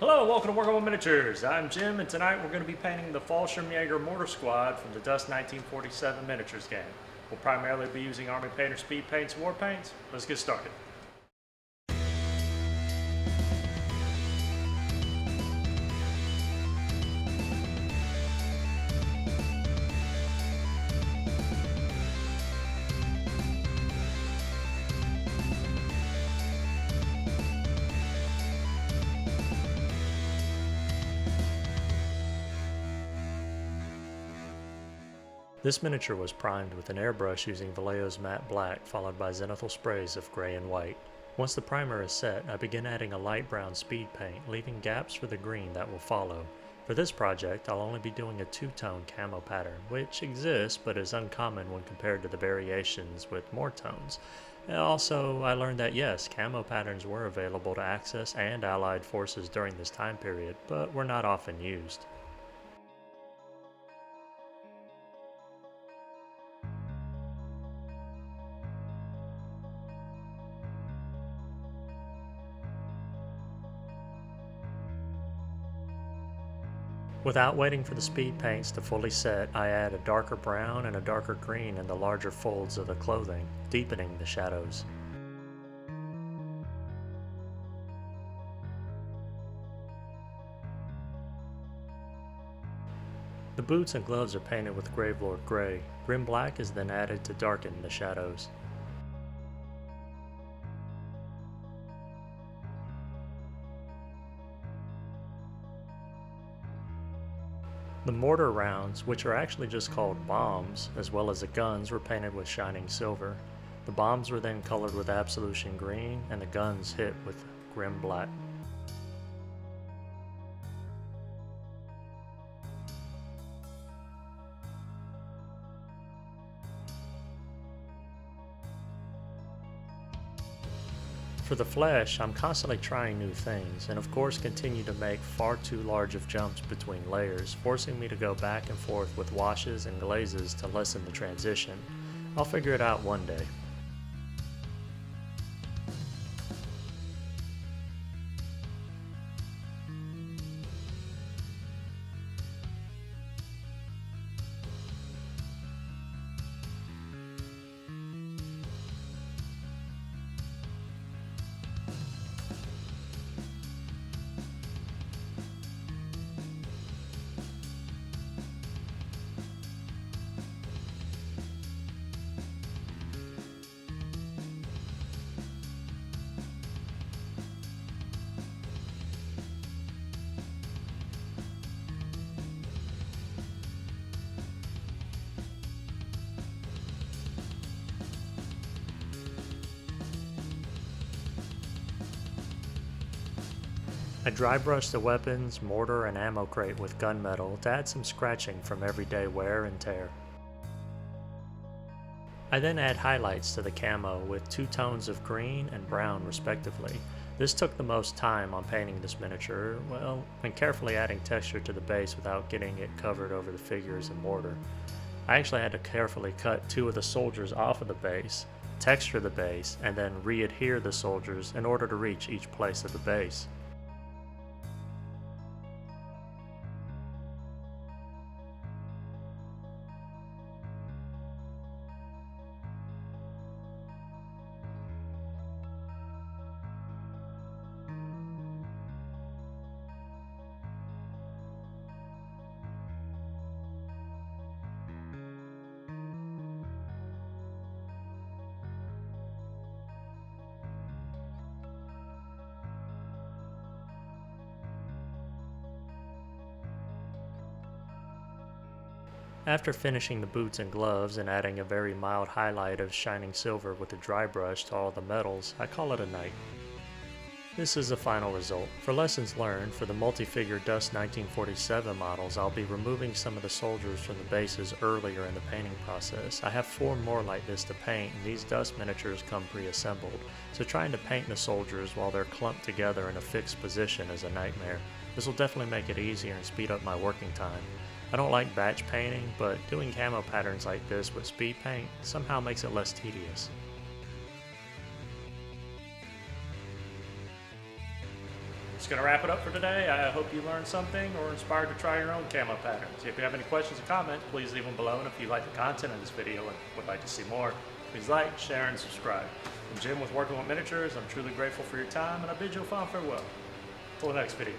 Hello, welcome to Working with Miniatures. I'm Jim, and tonight we're going to be painting the Fallschirmjäger Mortar Squad from the Dust 1947 miniatures game. We'll primarily be using Army Painter speed paints and war paints. Let's get started. This miniature was primed with an airbrush using Vallejo's matte black followed by zenithal sprays of gray and white. Once the primer is set, I begin adding a light brown speed paint, leaving gaps for the green that will follow. For this project, I'll only be doing a two-tone camo pattern, which exists but is uncommon when compared to the variations with more tones. And also, I learned that yes, camo patterns were available to Axis and Allied forces during this time period, but were not often used. Without waiting for the speed paints to fully set, I add a darker brown and a darker green in the larger folds of the clothing, deepening the shadows. The boots and gloves are painted with Gravelord Gray. Grim Black is then added to darken the shadows. The mortar rounds, which are actually just called bombs, as well as the guns, were painted with shining silver. The bombs were then colored with absolution green, and the guns hit with grim black. For the flesh, I'm constantly trying new things, and of course continue to make far too large of jumps between layers, forcing me to go back and forth with washes and glazes to lessen the transition. I'll figure it out one day. I dry brush the weapons, mortar, and ammo crate with gunmetal to add some scratching from everyday wear and tear. I then add highlights to the camo with two tones of green and brown respectively. This took the most time on painting this miniature, well, and carefully adding texture to the base without getting it covered over the figures and mortar. I actually had to carefully cut two of the soldiers off of the base, texture the base, and then re-adhere the soldiers in order to reach each place of the base. After finishing the boots and gloves and adding a very mild highlight of shining silver with a dry brush to all the metals, I call it a night. This is the final result. For lessons learned, for the multi-figure Dust 1947 models, I'll be removing some of the soldiers from the bases earlier in the painting process. I have 4 more like this to paint, and these Dust miniatures come pre-assembled, so trying to paint the soldiers while they're clumped together in a fixed position is a nightmare. This will definitely make it easier and speed up my working time. I don't like batch painting, but doing camo patterns like this with speed paint somehow makes it less tedious. That's going to wrap it up for today. I hope you learned something or inspired to try your own camo patterns. If you have any questions or comments, please leave them below. And if you like the content of this video and would like to see more, please like, share, and subscribe. From Jim with Working with Miniatures, I'm truly grateful for your time, and I bid you a fond farewell. Until the next video.